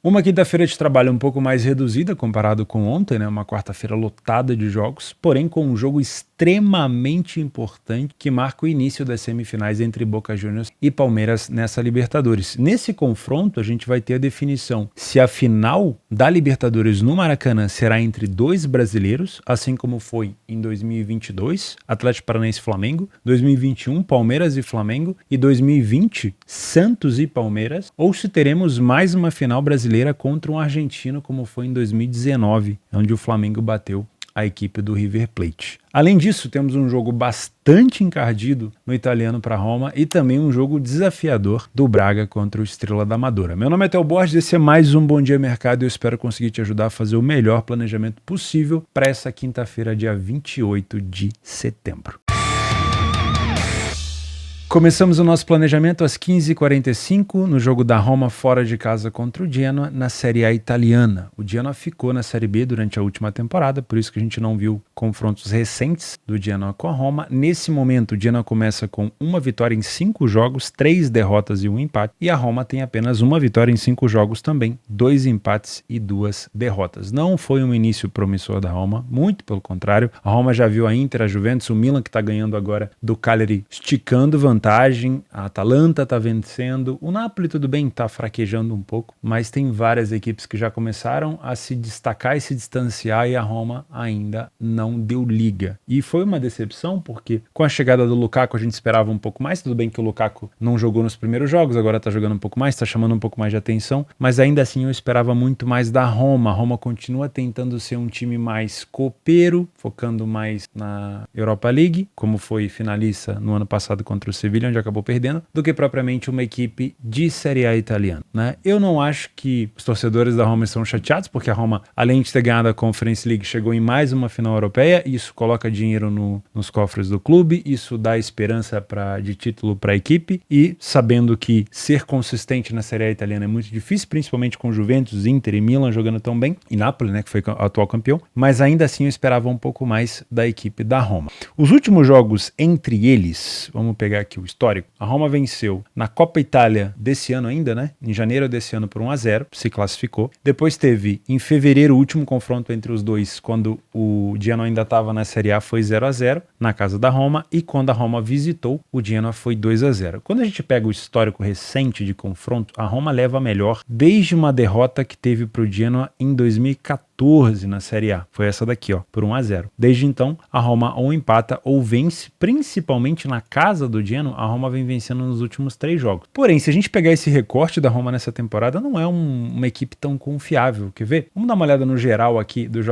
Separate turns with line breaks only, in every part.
Uma quinta-feira de trabalho um pouco mais reduzida comparado com ontem, né? Uma quarta-feira lotada de jogos, porém com um jogo extremamente importante que marca o início das semifinais entre Boca Juniors e Palmeiras nessa Libertadores. Nesse confronto, a gente vai ter a definição se a final da Libertadores no Maracanã será entre dois brasileiros, assim como foi em 2022, Atlético Paranaense e Flamengo, 2021, Palmeiras e Flamengo e 2020, Santos e Palmeiras, ou se teremos mais uma final brasileira contra um argentino, como foi em 2019, onde o Flamengo bateu a equipe do River Plate. Além disso, temos um jogo bastante encardido no italiano para Roma e também um jogo desafiador do Braga contra o Estrela da Amadora. Meu nome é Theo Borges, esse é mais um Bom Dia Mercado e eu espero conseguir te ajudar a fazer o melhor planejamento possível para essa quinta-feira, dia 28 de setembro. Começamos o nosso planejamento às 15h45 no jogo da Roma fora de casa contra o Genoa na Série A italiana. O Genoa ficou na Série B durante a última temporada, por isso que a gente não viu confrontos recentes do Genoa com a Roma. Nesse momento, o Genoa começa com uma vitória em 5 jogos, 3 derrotas e 1 empate, e a Roma tem apenas uma vitória em 5 jogos também, 2 empates e 2 derrotas. Não foi um início promissor da Roma, muito pelo contrário. A Roma já viu a Inter, a Juventus, o Milan que está ganhando agora do Cagliari, esticando vantagem. A Atalanta está vencendo, o Napoli tudo bem, está fraquejando um pouco, mas tem várias equipes que já começaram a se destacar e se distanciar e a Roma ainda não deu liga. E foi uma decepção porque com a chegada do Lukaku a gente esperava um pouco mais, tudo bem que o Lukaku não jogou nos primeiros jogos, agora está jogando um pouco mais, está chamando um pouco mais de atenção, mas ainda assim eu esperava muito mais da Roma. A Roma continua tentando ser um time mais copeiro, focando mais na Europa League, como foi finalista no ano passado contra o Sevilla, onde acabou perdendo, do que propriamente uma equipe de Série A italiana, né? Eu não acho que os torcedores da Roma estão chateados, porque a Roma, além de ter ganhado a Conference League, chegou em mais uma final europeia, isso coloca dinheiro nos cofres do clube, isso dá esperança de título para a equipe, e sabendo que ser consistente na Série A italiana é muito difícil, principalmente com Juventus, Inter e Milan jogando tão bem, e Napoli, né, que foi o atual campeão, mas ainda assim eu esperava um pouco mais da equipe da Roma. Os últimos jogos entre eles, vamos pegar aqui o histórico, a Roma venceu na Copa Itália desse ano ainda, né? Em janeiro desse ano por 1-0, se classificou. Depois teve, em fevereiro, o último confronto entre os dois, quando o Genoa ainda estava na Série A, foi 0-0 na casa da Roma, e quando a Roma visitou, o Genoa foi 2-0. Quando a gente pega o histórico recente de confronto, a Roma leva a melhor desde uma derrota que teve para o Genoa em 2014 na Série A. Foi essa daqui, ó, por 1-0. Desde então, a Roma ou empata ou vence, principalmente na casa do Genoa, a Roma vem vencendo nos últimos 3 jogos. Porém, se a gente pegar esse recorte da Roma nessa temporada, não é uma equipe tão confiável. Quer ver? Vamos dar uma olhada no geral aqui dos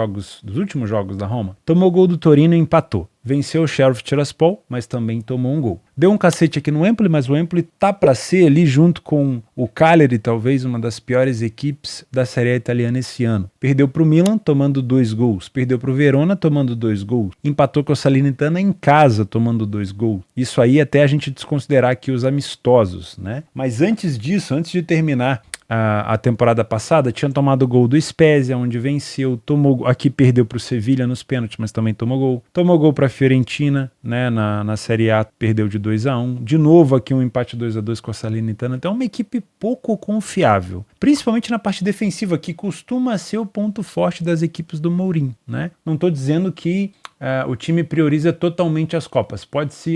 últimos jogos da Roma. Tomou gol do Torino e empatou. Venceu o Sheriff Tiraspol, mas também tomou um gol. Deu um cacete aqui no Empoli, mas o Empoli tá para ser ali junto com o Cagliari, talvez uma das piores equipes da Série A italiana esse ano. Perdeu pro Milan, tomando 2 gols. Perdeu pro Verona, tomando 2 gols. Empatou com a Salernitana em casa, tomando 2 gols. Isso aí até a gente desconsiderar aqui os amistosos, né? Mas antes disso, antes de terminar a temporada passada, tinha tomado gol do Spezia, onde venceu, aqui perdeu para o Sevilla nos pênaltis, mas também tomou gol para a Fiorentina, né, na Série A, perdeu de 2-1, de novo aqui um empate 2-2 com a Salernitana. Então é uma equipe pouco confiável, principalmente na parte defensiva, que costuma ser o ponto forte das equipes do Mourinho, né? Não estou dizendo que o time prioriza totalmente as Copas.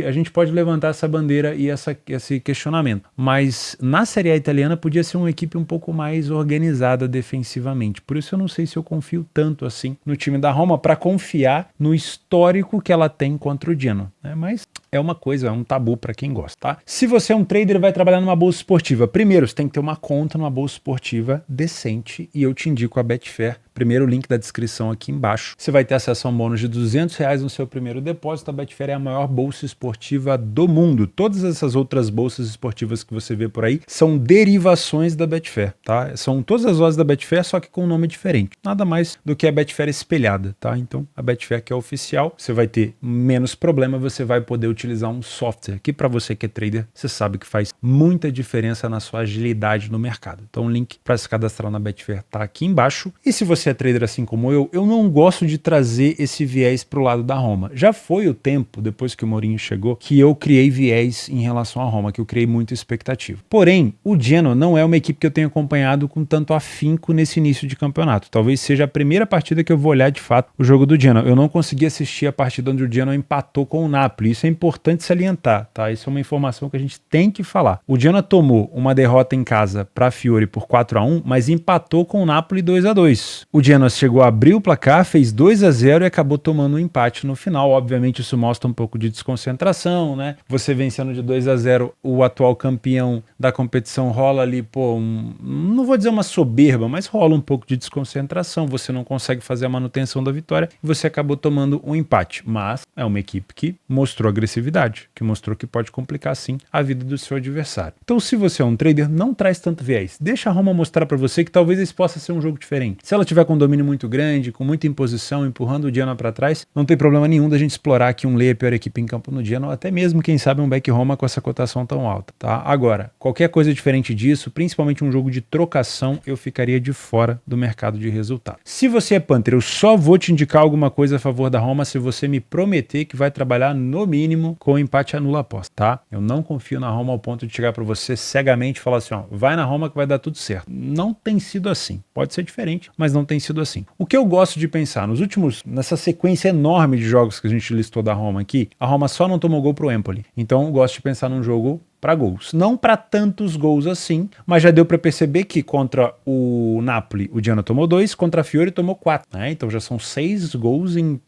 A gente pode levantar essa bandeira e esse questionamento. Mas na Série A italiana podia ser uma equipe um pouco mais organizada defensivamente. Por isso eu não sei se eu confio tanto assim no time da Roma para confiar no histórico que ela tem contra o Genoa, né? Mas é uma coisa, é um tabu para quem gosta, tá? Se você é um trader e vai trabalhar numa bolsa esportiva, primeiro você tem que ter uma conta numa bolsa esportiva decente, e eu te indico a Betfair. Primeiro link da descrição aqui embaixo. Você vai ter acesso a um bônus de R$200 no seu primeiro depósito. A Betfair é a maior bolsa esportiva do mundo. Todas essas outras bolsas esportivas que você vê por aí são derivações da Betfair, tá? São todas as lojas da Betfair, só que com um nome diferente. Nada mais do que a Betfair espelhada, tá? Então, a Betfair que é oficial, você vai ter menos problema, você vai poder utilizar utilizar um software que para você que é trader, você sabe que faz muita diferença na sua agilidade no mercado. Então o link para se cadastrar na Betfair tá aqui embaixo. E se você é trader assim como eu não gosto de trazer esse viés pro lado da Roma. Já foi o tempo, depois que o Mourinho chegou, que eu criei viés em relação à Roma, que eu criei muita expectativa. Porém, o Genoa não é uma equipe que eu tenho acompanhado com tanto afinco nesse início de campeonato. Talvez seja a primeira partida que eu vou olhar de fato o jogo do Genoa. Eu não consegui assistir a partida onde o Genoa empatou com o Napoli. Isso é importante salientar, tá? Isso é uma informação que a gente tem que falar. O Genoa tomou uma derrota em casa para Fiore por 4-1, mas empatou com o Napoli 2-2. O Genoa chegou a abrir o placar, fez 2-0 e acabou tomando um empate no final. Obviamente isso mostra um pouco de desconcentração, né? Você vencendo de 2-0 o atual campeão da competição, rola ali, pô, não vou dizer uma soberba, mas rola um pouco de desconcentração. Você não consegue fazer a manutenção da vitória e você acabou tomando um empate. Mas é uma equipe que mostrou agressividade, que mostrou que pode complicar sim a vida do seu adversário. Então, se você é um trader, não traz tanto viés. Deixa a Roma mostrar para você que talvez esse possa ser um jogo diferente. Se ela tiver com um domínio muito grande, com muita imposição, empurrando o Genoa para trás, não tem problema nenhum da gente explorar aqui um lei a pior equipe em campo no Genoa, ou até mesmo, quem sabe, um back Roma com essa cotação tão alta, tá? Agora, qualquer coisa diferente disso, principalmente um jogo de trocação, eu ficaria de fora do mercado de resultado. Se você é Panther, eu só vou te indicar alguma coisa a favor da Roma se você me prometer que vai trabalhar no mínimo com empate anula aposta, tá? Eu não confio na Roma ao ponto de chegar para você cegamente e falar assim, ó, vai na Roma que vai dar tudo certo. Não tem sido assim. Pode ser diferente, mas não tem sido assim. O que eu gosto de pensar, nessa sequência enorme de jogos que a gente listou da Roma aqui, a Roma só não tomou gol pro Empoli. Então eu gosto de pensar num jogo para gols. Não para tantos gols assim, mas já deu para perceber que contra o Napoli o Genoa tomou 2, contra a Fiore tomou 4, né? Então já são 6 gols em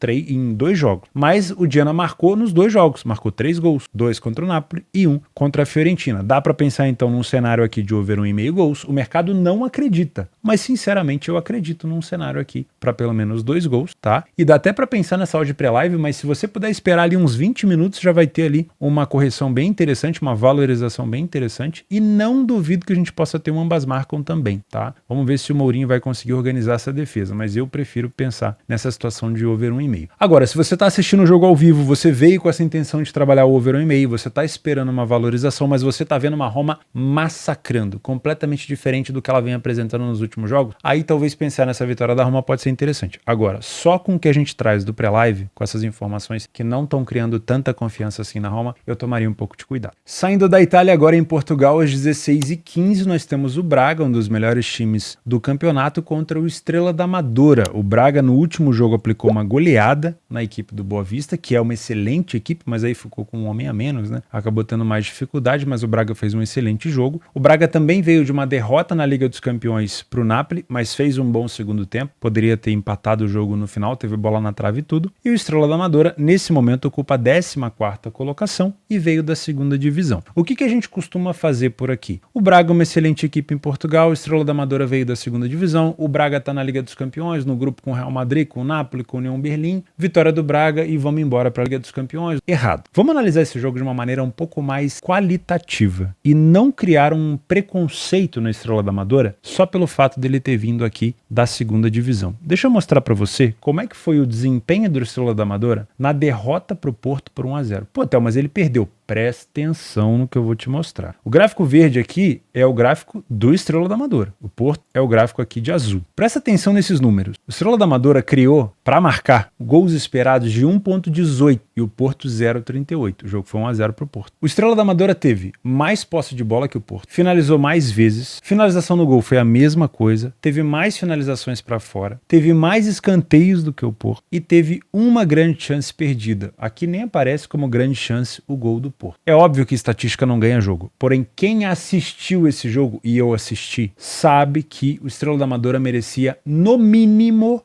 2 jogos. Mas o Genoa marcou nos 2 jogos, marcou 3 gols, 2 contra o Napoli e 1 contra a Fiorentina. Dá para pensar então num cenário aqui de over 1,5 gols. O mercado não acredita, mas sinceramente eu acredito num cenário aqui para pelo menos 2 gols, tá? E dá até para pensar nessa odd pré-live, mas se você puder esperar ali uns 20 minutos, já vai ter ali uma correção bem interessante, uma valorização bem interessante, e não duvido que a gente possa ter um ambas marcam também, tá? Vamos ver se o Mourinho vai conseguir organizar essa defesa, mas eu prefiro pensar nessa situação de over 1,5. Agora, se você está assistindo o jogo ao vivo, você veio com essa intenção de trabalhar o over 1,5, você está esperando uma valorização, mas você está vendo uma Roma massacrando, completamente diferente do que ela vem apresentando nos últimos jogos, aí talvez pensar nessa vitória da Roma pode ser interessante. Agora, só com o que a gente traz do pré-live, com essas informações que não estão criando tanta confiança assim na Roma, eu tomaria um pouco de cuidado. Saindo da Itália, agora em Portugal, às 16h15, nós temos o Braga, um dos melhores times do campeonato, contra o Estrela da Amadora. O Braga, no último jogo, aplicou uma goleada na equipe do Boa Vista, que é uma excelente equipe, mas aí ficou com um homem a menos, né? Acabou tendo mais dificuldade, mas o Braga fez um excelente jogo. O Braga também veio de uma derrota na Liga dos Campeões para o Napoli, mas fez um bom segundo tempo. Poderia ter empatado o jogo no final, teve bola na trave e tudo. E o Estrela da Amadora, nesse momento, ocupa a 14ª colocação e veio da segunda divisão. O que a gente costuma fazer por aqui? O Braga é uma excelente equipe em Portugal, o Estrela da Amadora veio da segunda divisão, o Braga está na Liga dos Campeões, no grupo com o Real Madrid, com o Napoli, com o União Berlim, vitória do Braga e vamos embora para a Liga dos Campeões. Errado. Vamos analisar esse jogo de uma maneira um pouco mais qualitativa e não criar um preconceito na Estrela da Amadora só pelo fato dele ter vindo aqui da segunda divisão. Deixa eu mostrar para você como é que foi o desempenho do Estrela da Amadora na derrota para o Porto por 1-0. Pô, Théo, mas ele perdeu. Presta atenção no que eu vou te mostrar. O gráfico verde aqui é o gráfico do Estrela da Amadora. O Porto é o gráfico aqui de azul. Presta atenção nesses números. O Estrela da Amadora criou, para marcar, gols esperados de 1,18 e o Porto 0,38. O jogo foi 1-0 para o Porto. O Estrela da Amadora teve mais posse de bola que o Porto, finalizou mais vezes, finalização no gol foi a mesma coisa, teve mais finalizações para fora, teve mais escanteios do que o Porto e teve uma grande chance perdida. Aqui nem aparece como grande chance o gol do Porto. É óbvio que estatística não ganha jogo, porém quem assistiu esse jogo, e eu assisti, sabe que o Estrela da Amadora merecia no mínimo,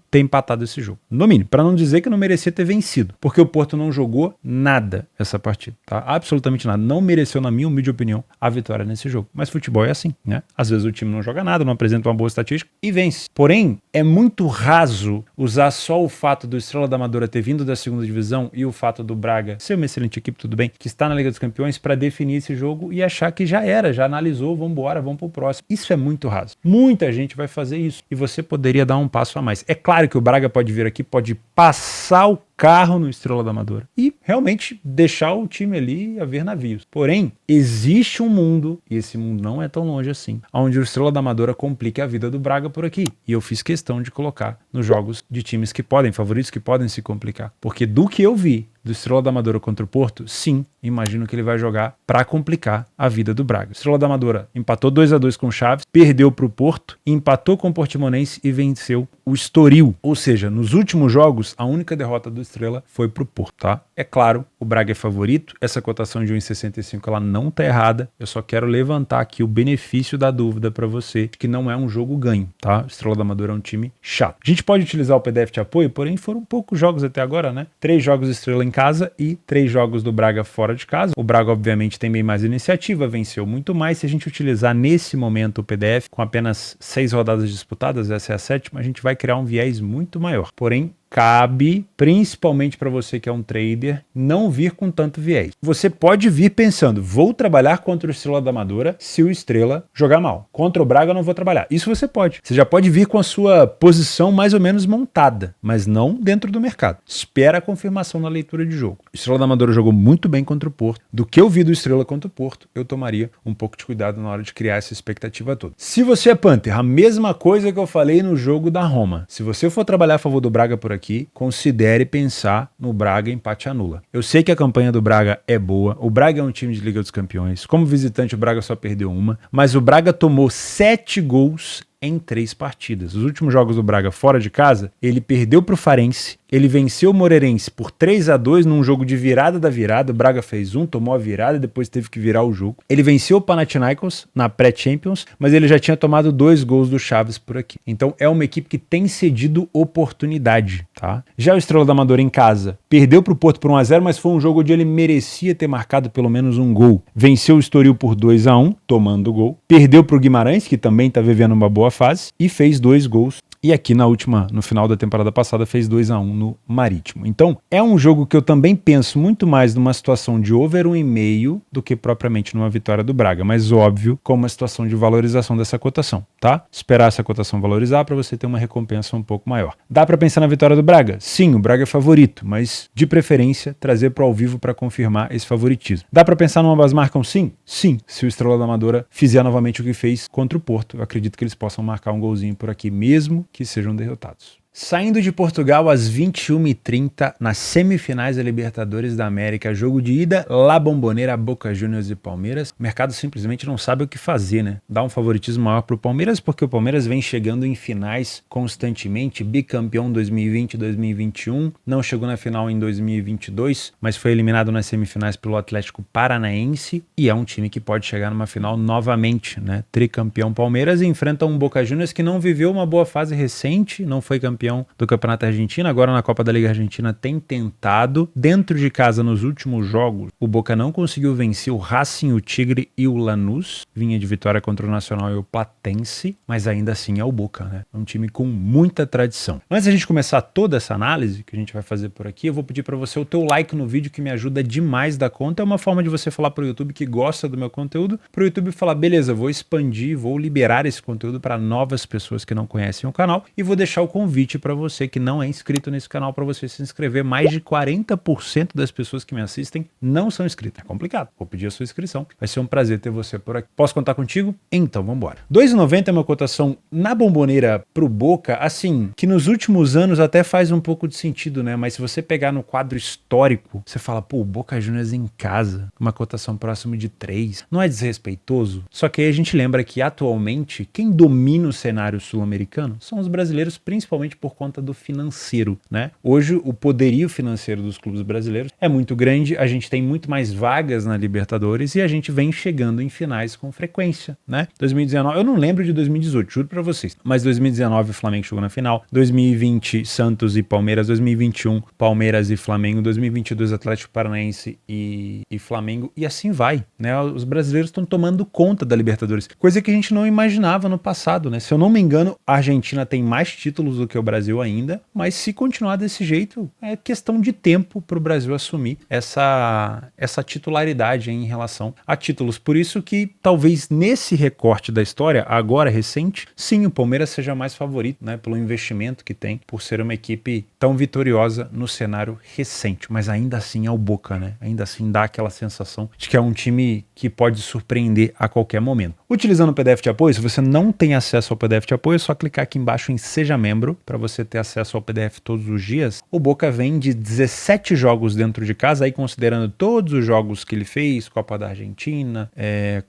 ter empatado esse jogo. No mínimo, para não dizer que não merecia ter vencido, porque o Porto não jogou nada essa partida, tá? Absolutamente nada. Não mereceu, na minha humilde opinião, a vitória nesse jogo. Mas futebol é assim, né? Às vezes o time não joga nada, não apresenta uma boa estatística e vence. Porém, é muito raso usar só o fato do Estrela da Amadora ter vindo da segunda divisão e o fato do Braga ser uma excelente equipe, tudo bem, que está na Liga dos Campeões, para definir esse jogo e achar que já era, já analisou, vamos embora, vamos pro próximo. Isso é muito raso. Muita gente vai fazer isso e você poderia dar um passo a mais. É claro que o Braga pode vir aqui, pode passar o carro no Estrela da Amadora e realmente deixar o time ali a ver navios. Porém, existe um mundo, e esse mundo não é tão longe assim, onde o Estrela da Amadora complica a vida do Braga por aqui. E eu fiz questão de colocar nos jogos de times que podem, favoritos que podem se complicar. Porque do que eu vi do Estrela da Amadora contra o Porto, sim, imagino que ele vai jogar para complicar a vida do Braga. O Estrela da Amadora empatou 2-2 com o Chaves, perdeu para o Porto, empatou com o Portimonense e venceu o Estoril. Ou seja, nos últimos jogos, a única derrota do Estrela foi para o Porto, tá? É claro, o Braga é favorito, essa cotação de 1,65 ela não tá errada, eu só quero levantar aqui o benefício da dúvida para você, que não é um jogo ganho, tá? O Estrela da Amadora é um time chato. A gente pode utilizar o PDF de apoio, porém foram poucos jogos até agora, né? 3 jogos do Estrela em casa e 3 jogos do Braga fora de casa. O Braga, obviamente, tem bem mais iniciativa, venceu muito mais. Se a gente utilizar nesse momento o PDF, com apenas 6 rodadas disputadas, essa é a 7ª, a gente vai criar um viés muito maior. Porém, cabe, principalmente para você que é um trader, não vir com tanto viés. Você pode vir pensando, vou trabalhar contra o Estrela da Amadora se o Estrela jogar mal. Contra o Braga eu não vou trabalhar. Isso você pode. Você já pode vir com a sua posição mais ou menos montada, mas não dentro do mercado. Espera a confirmação na leitura de jogo. O Estrela da Amadora jogou muito bem contra o Porto. Do que eu vi do Estrela contra o Porto, eu tomaria um pouco de cuidado na hora de criar essa expectativa toda. Se você é Panther, a mesma coisa que eu falei no jogo da Roma. Se você for trabalhar a favor do Braga por aqui, considere pensar no Braga empate anula. Eu sei que a campanha do Braga é boa, o Braga é um time de Liga dos Campeões, como visitante o Braga só perdeu uma, mas o Braga tomou 7 gols em 3 partidas. Os últimos jogos do Braga fora de casa, ele perdeu para o Farense, ele venceu o Moreirense por 3-2 num jogo de virada da virada. O Braga fez tomou a virada e depois teve que virar o jogo. Ele venceu o Panathinaikos na pré-Champions, mas ele já tinha tomado 2 gols do Chaves por aqui. Então é uma equipe que tem cedido oportunidade, tá? Já o Estrela da Amadora em casa, perdeu para o Porto por 1-0, mas foi um jogo onde ele merecia ter marcado pelo menos um gol. Venceu o Estoril por 2-1, tomando o gol. Perdeu para o Guimarães, que também está vivendo uma boa fase, e fez 2 gols. E aqui no final da temporada passada, fez 2-1 no Marítimo. Então, é um jogo que eu também penso muito mais numa situação de over 1,5 do que propriamente numa vitória do Braga. Mas, óbvio, com uma situação de valorização dessa cotação, tá? Esperar essa cotação valorizar para você ter uma recompensa um pouco maior. Dá para pensar na vitória do Braga? Sim, o Braga é favorito, mas de preferência trazer para o ao vivo para confirmar esse favoritismo. Dá para pensar numa ambas marcam? Sim? Sim. Se o Estrela da Amadora fizer novamente o que fez contra o Porto, eu acredito que eles possam marcar um golzinho por aqui mesmo que sejam derrotados. Saindo de Portugal às 21h30, nas semifinais da Libertadores da América, jogo de ida, La Bombonera, Boca Juniors e Palmeiras. O mercado simplesmente não sabe o que fazer, né? Dá um favoritismo maior pro Palmeiras, porque o Palmeiras vem chegando em finais constantemente, bicampeão 2020 e 2021, não chegou na final em 2022, mas foi eliminado nas semifinais pelo Atlético Paranaense, e é um time que pode chegar numa final novamente, né? Tricampeão Palmeiras, e enfrenta um Boca Juniors que não viveu uma boa fase recente, não foi campeão do Campeonato Argentino, agora na Copa da Liga Argentina tem tentado. Dentro de casa, nos últimos jogos, o Boca não conseguiu vencer o Racing, o Tigre e o Lanús. Vinha de vitória contra o Nacional e o Platense, mas ainda assim é o Boca, né? É um time com muita tradição. Antes da gente começar toda essa análise que a gente vai fazer por aqui, eu vou pedir para você o teu like no vídeo, que me ajuda demais da conta. É uma forma de você falar pro YouTube que gosta do meu conteúdo, pro YouTube falar, beleza, vou expandir, vou liberar esse conteúdo para novas pessoas que não conhecem o canal, e vou deixar o convite para você que não é inscrito nesse canal para você se inscrever. Mais de 40% das pessoas que me assistem não são inscritas. É complicado. Vou pedir a sua inscrição. Vai ser um prazer ter você por aqui. Posso contar contigo? Então vamos embora. 2,90 é uma cotação na Bombonera pro Boca, assim, que nos últimos anos até faz um pouco de sentido, né? Mas se você pegar no quadro histórico, você fala, pô, o Boca Juniors em casa, uma cotação próxima de 3. Não é desrespeitoso? Só que aí a gente lembra que atualmente quem domina o cenário sul-americano são os brasileiros, principalmente por conta do financeiro, né? Hoje o poderio financeiro dos clubes brasileiros é muito grande, a gente tem muito mais vagas na Libertadores e a gente vem chegando em finais com frequência, né? 2019, eu não lembro de 2018, juro pra vocês, mas 2019 o Flamengo chegou na final, 2020 Santos e Palmeiras, 2021 Palmeiras e Flamengo, 2022 Atlético Paranaense e Flamengo, e assim vai, né? Os brasileiros estão tomando conta da Libertadores, coisa que a gente não imaginava no passado, né? Se eu não me engano, a Argentina tem mais títulos do que o Brasil ainda, mas se continuar desse jeito, é questão de tempo para o Brasil assumir essa titularidade em relação a títulos. Por isso que talvez nesse recorte da história, agora recente, sim, o Palmeiras seja mais favorito, né, pelo investimento que tem, por ser uma equipe tão vitoriosa no cenário recente, mas ainda assim é o Boca, né? Ainda assim dá aquela sensação de que é um time que pode surpreender a qualquer momento. Utilizando o PDF de apoio, se você não tem acesso ao PDF de apoio, é só clicar aqui embaixo em Seja Membro para você ter acesso ao PDF todos os dias. O Boca vem de 17 jogos dentro de casa, aí considerando todos os jogos que ele fez, Copa da Argentina,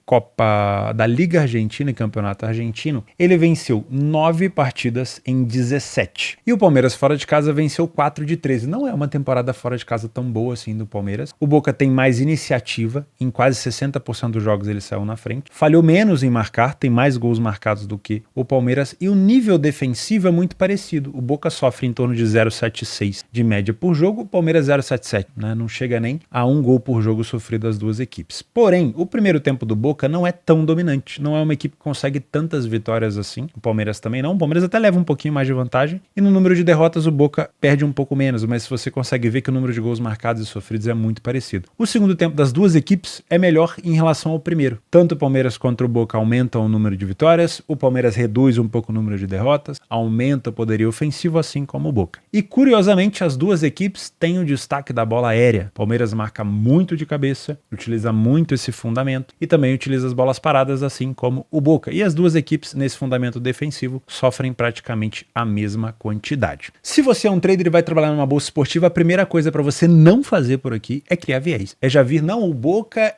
Copa da Liga Argentina e Campeonato Argentino, ele venceu 9 partidas em 17. E o Palmeiras fora de casa venceu 4 de 13. Não é uma temporada fora de casa tão boa assim do Palmeiras. O Boca tem mais iniciativa, em quase 60% dos jogos ele saiu na frente. Falhou menos em marcar, tem mais gols marcados do que o Palmeiras, e o nível defensivo é muito parecido. O Boca sofre em torno de 0,76 de média por jogo, o Palmeiras 0,77, né? Não chega nem a 1 gol por jogo sofrido das duas equipes. Porém, o primeiro tempo do Boca não é tão dominante, não é uma equipe que consegue tantas vitórias assim. O Palmeiras também não, o Palmeiras até leva um pouquinho mais de vantagem, e no número de derrotas o Boca perde um pouco menos, mas você consegue ver que o número de gols marcados e sofridos é muito parecido. O segundo tempo das duas equipes é melhor em relação ao primeiro. Tanto o Palmeiras quanto o Boca aumentam o número de vitórias, o Palmeiras reduz um pouco o número de derrotas, aumenta o poderio ofensivo, assim como o Boca. E curiosamente, as duas equipes têm o destaque da bola aérea. O Palmeiras marca muito de cabeça, utiliza muito esse fundamento e também utiliza as bolas paradas, assim como o Boca. E as duas equipes, nesse fundamento defensivo, sofrem praticamente a mesma quantidade. Se você é um trader e vai trabalhar numa bolsa esportiva, a primeira coisa para você não fazer por aqui é criar viés. É já vir, não, o Boca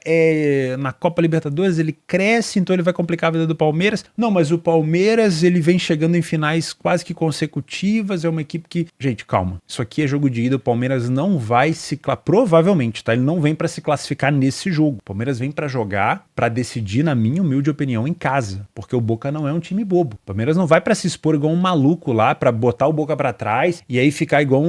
na Copa Libertadores ele cresce, então ele vai complicar a vida do Palmeiras. Não, mas o Palmeiras ele vem chegando em finais quase que consecutivas, é uma equipe que... Gente, calma, isso aqui é jogo de ida, o Palmeiras não vai se... Provavelmente, tá? Ele não vem para se classificar nesse jogo. O Palmeiras vem para jogar, para decidir, na minha humilde opinião, em casa, porque o Boca não é um time bobo. O Palmeiras não vai para se expor igual um maluco lá, para botar o Boca para trás e aí ficar igual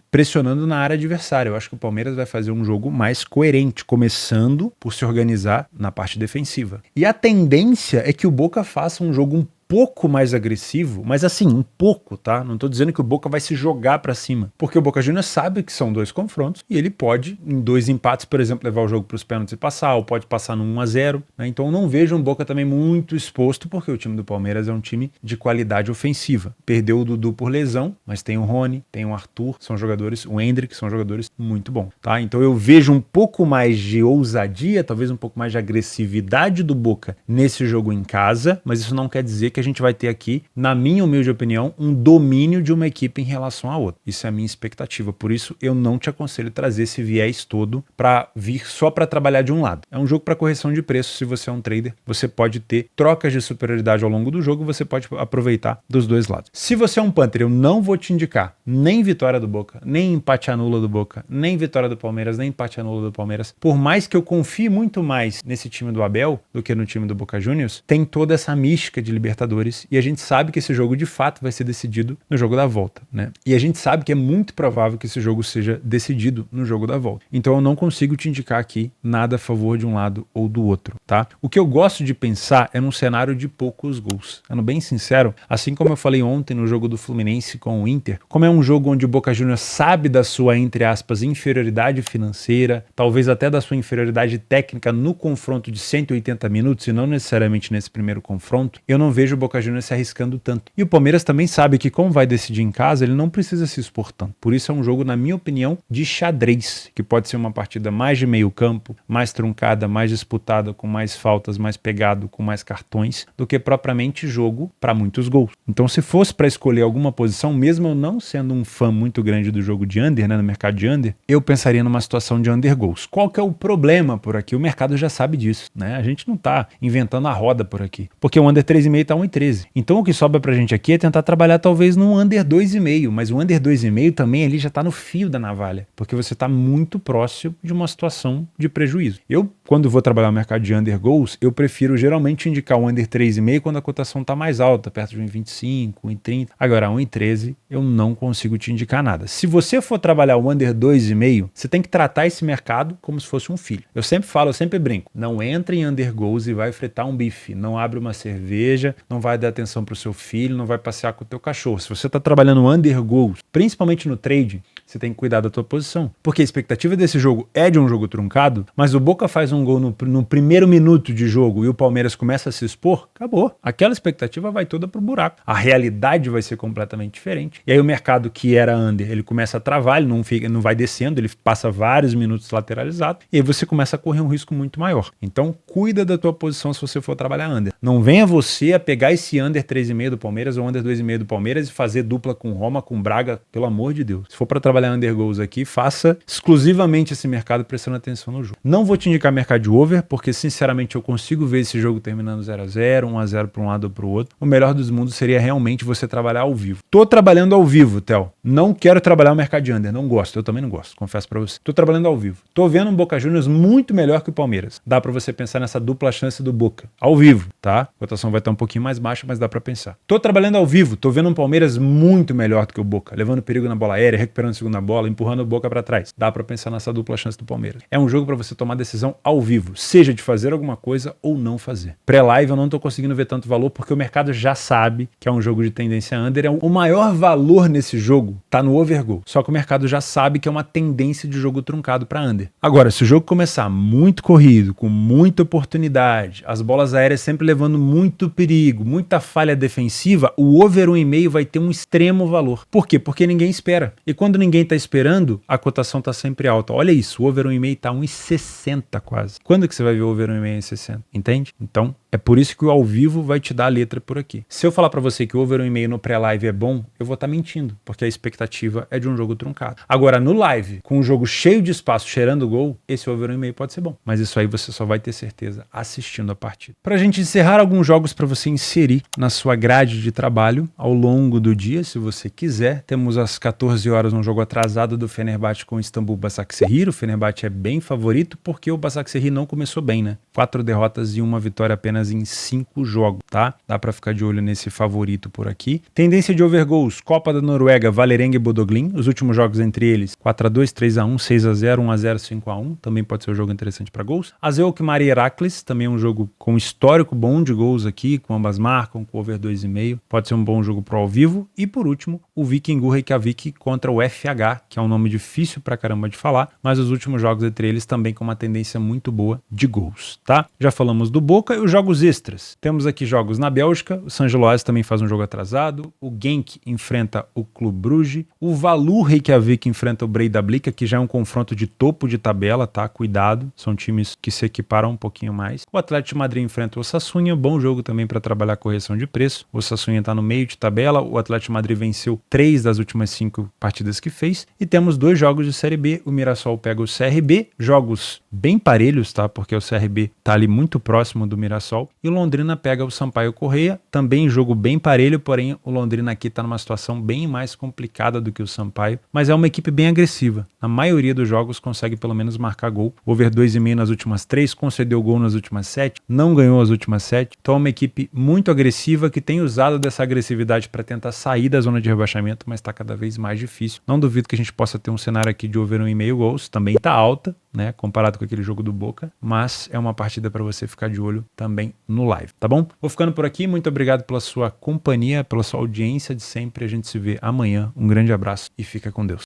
pressionando na área adversária. Eu acho que o Palmeiras vai fazer um jogo mais coerente, começando por se organizar na parte defensiva. E a tendência é que o Boca faça um jogo um pouco mais agressivo, mas assim, um pouco, tá? Não tô dizendo que o Boca vai se jogar pra cima, porque o Boca Juniors sabe que são 2 confrontos e ele pode, em 2 empates, por exemplo, levar o jogo pros pênaltis e passar, ou pode passar no 1-0, né? Então eu não vejo um Boca também muito exposto, porque o time do Palmeiras é um time de qualidade ofensiva. Perdeu o Dudu por lesão, mas tem o Rony, tem o Arthur, são jogadores, o Endrick, são jogadores muito bons, tá? Então eu vejo um pouco mais de ousadia, talvez um pouco mais de agressividade do Boca nesse jogo em casa, mas isso não quer dizer que a gente vai ter aqui, na minha humilde opinião, um domínio de uma equipe em relação à outra. Isso é a minha expectativa. Por isso, eu não te aconselho trazer esse viés todo para vir só para trabalhar de um lado. É um jogo para correção de preço. Se você é um trader, você pode ter trocas de superioridade ao longo do jogo, você pode aproveitar dos dois lados. Se você é um punter, eu não vou te indicar nem vitória do Boca, nem empate anula do Boca, nem vitória do Palmeiras, nem empate anula do Palmeiras. Por mais que eu confie muito mais nesse time do Abel do que no time do Boca Juniors, tem toda essa mística de Libertadores e a gente sabe que esse jogo de fato vai ser decidido no jogo da volta, né? E a gente sabe que é muito provável que esse jogo seja decidido no jogo da volta. Então eu não consigo te indicar aqui nada a favor de um lado ou do outro, tá? O que eu gosto de pensar é num cenário de poucos gols. Sendo bem sincero, assim como eu falei ontem no jogo do Fluminense com o Inter, como é um jogo onde o Boca Juniors sabe da sua, entre aspas, inferioridade financeira, talvez até da sua inferioridade técnica no confronto de 180 minutos e não necessariamente nesse primeiro confronto, eu não vejo o Boca Juniors se arriscando tanto. E o Palmeiras também sabe que, como vai decidir em casa, ele não precisa se expor tanto. Por isso é um jogo, na minha opinião, de xadrez, que pode ser uma partida mais de meio campo, mais truncada, mais disputada, com mais faltas, mais pegado, com mais cartões, do que propriamente jogo para muitos gols. Então, se fosse para escolher alguma posição, mesmo eu não sendo um fã muito grande do jogo de under, né, no mercado de under, eu pensaria numa situação de under goals. Qual que é o problema por aqui? O mercado já sabe disso, né? A gente não tá inventando a roda por aqui, porque o under 3,5 tá 1,13. Então o que sobra pra gente aqui é tentar trabalhar talvez num under 2,5, mas o under 2,5 também ali já tá no fio da navalha, porque você tá muito próximo de uma situação de prejuízo. Eu, quando vou trabalhar no mercado de under goals, eu prefiro geralmente indicar o under 3,5 quando a cotação tá mais alta, perto de 1,25, 1,30. Agora, 1,13 eu não consigo te indicar nada. Se você for trabalhar o under 2,5, você tem que tratar esse mercado como se fosse um filho. Eu sempre falo, eu sempre brinco, não entre em under goals e vai fretar um bife, não abre uma cerveja, não não vai dar atenção pro seu filho, não vai passear com o teu cachorro. Se você tá trabalhando under goals, principalmente no trade, você tem que cuidar da tua posição. Porque a expectativa desse jogo é de um jogo truncado, mas o Boca faz um gol no primeiro minuto de jogo e o Palmeiras começa a se expor, acabou. Aquela expectativa vai toda pro buraco. A realidade vai ser completamente diferente. E aí o mercado que era under, ele começa a travar, ele não vai descendo, ele passa vários minutos lateralizado, e aí você começa a correr um risco muito maior. Então, cuida da tua posição se você for trabalhar under. Não venha você a pegar esse under 3,5 do Palmeiras ou under 2,5 do Palmeiras e fazer dupla com Roma, com Braga, pelo amor de Deus. Se for para trabalhar under goals aqui, faça exclusivamente esse mercado prestando atenção no jogo. Não vou te indicar mercado de over, porque sinceramente eu consigo ver esse jogo terminando 0-0, 1-0 para um lado ou para o outro. O melhor dos mundos seria realmente você trabalhar ao vivo. Tô trabalhando ao vivo, Theo. Não quero trabalhar o mercado de under, não gosto. Eu também não gosto, confesso para você. Tô trabalhando ao vivo. Tô vendo um Boca Juniors muito melhor que o Palmeiras. Dá para você pensar nessa dupla chance do Boca. Ao vivo, tá? A cotação vai estar um pouquinho mais baixa, mas dá para pensar. Tô trabalhando ao vivo. Tô vendo um Palmeiras muito melhor do que o Boca. Levando perigo na bola aérea, recuperando a segunda bola, empurrando o Boca para trás. Dá para pensar nessa dupla chance do Palmeiras. É um jogo para você tomar decisão ao vivo. Seja de fazer alguma coisa ou não fazer. Pré-live eu não tô conseguindo ver tanto valor porque o mercado já sabe que é um jogo de tendência under. O maior valor nesse jogo tá no overgo. Só que o mercado já sabe que é uma tendência de jogo truncado para under. Agora, se o jogo começar muito corrido, com muita oportunidade, as bolas aéreas sempre levando muito perigo, muita falha defensiva, o over 1,5 vai ter um extremo valor. Por quê? Porque ninguém espera. E quando ninguém tá esperando, a cotação tá sempre alta. Olha isso, o over 1,5 tá 1,60 quase. Quando que você vai ver o over 1,5 em 60? Entende? Então, é por isso que o ao vivo vai te dar a letra por aqui. Se eu falar para você que o over 1,5 no pré-live é bom, eu vou estar mentindo, porque a expectativa é de um jogo truncado. Agora, no live, com um jogo cheio de espaço, cheirando gol, esse over 1,5 pode ser bom. Mas isso aí você só vai ter certeza assistindo a partida. Pra gente encerrar, alguns jogos para você inserir na sua grade de trabalho ao longo do dia, se você quiser. Temos às 14 horas um jogo atrasado do Fenerbahçe com o Istambul Basaksehir. O Fenerbahçe é bem favorito porque o Basaksehir não começou bem, né? 4 derrotas e 1 vitória apenas em 5 jogos, tá? Dá pra ficar de olho nesse favorito por aqui. Tendência de overgoals, Copa da Noruega, Vålerenga e Bodø/Glimt. Os últimos jogos entre eles, 4-2, 3-1, 6-0, 1-0, 5-1. Também pode ser um jogo interessante para gols. AZ Alkmaar e Heracles, também é um jogo com histórico bom de gols aqui, com ambas marcam, com over 2,5. Pode ser um bom jogo pro ao vivo. E por último, o Vikingur Reykjavik contra o FH, que é um nome difícil pra caramba de falar, mas os últimos jogos entre eles também com uma tendência muito boa de gols, tá? Já falamos do Boca e os jogos extras. Temos aqui jogos na Bélgica, o San Giloase também faz um jogo atrasado, o Genk enfrenta o Clube Bruges, o Valur Reykjavik enfrenta o Breiðablik, que já é um confronto de topo de tabela, tá? Cuidado, são times que se equiparam um pouquinho mais. O Atlético de Madrid enfrenta o Osasuna, bom jogo também para trabalhar correção de preço. O Osasuna tá no meio de tabela, o Atlético de Madrid venceu 3 das últimas 5 partidas que fez, e temos 2 jogos de Série B, o Mirassol pega o CRB, jogos bem parelhos, tá? Porque o CRB tá ali muito próximo do Mirassol, e o Londrina pega o Sampaio Corrêa, também jogo bem parelho, porém o Londrina aqui tá numa situação bem mais complicada do que o Sampaio, mas é uma equipe bem agressiva, na maioria dos jogos consegue pelo menos marcar gol, over 2,5 nas últimas 3, concedeu gol nas últimas 7, não ganhou as últimas 7, então é uma equipe muito agressiva que tem usado dessa agressividade para tentar sair da zona de rebaixamento, mas está cada vez mais difícil. Não duvido que a gente possa ter um cenário aqui de over 1,5 gols, também tá alta, né, comparado com aquele jogo do Boca, mas é uma partida para você ficar de olho também no live, tá bom? Vou ficando por aqui, muito obrigado pela sua companhia, pela sua audiência de sempre, a gente se vê amanhã, um grande abraço e fica com Deus.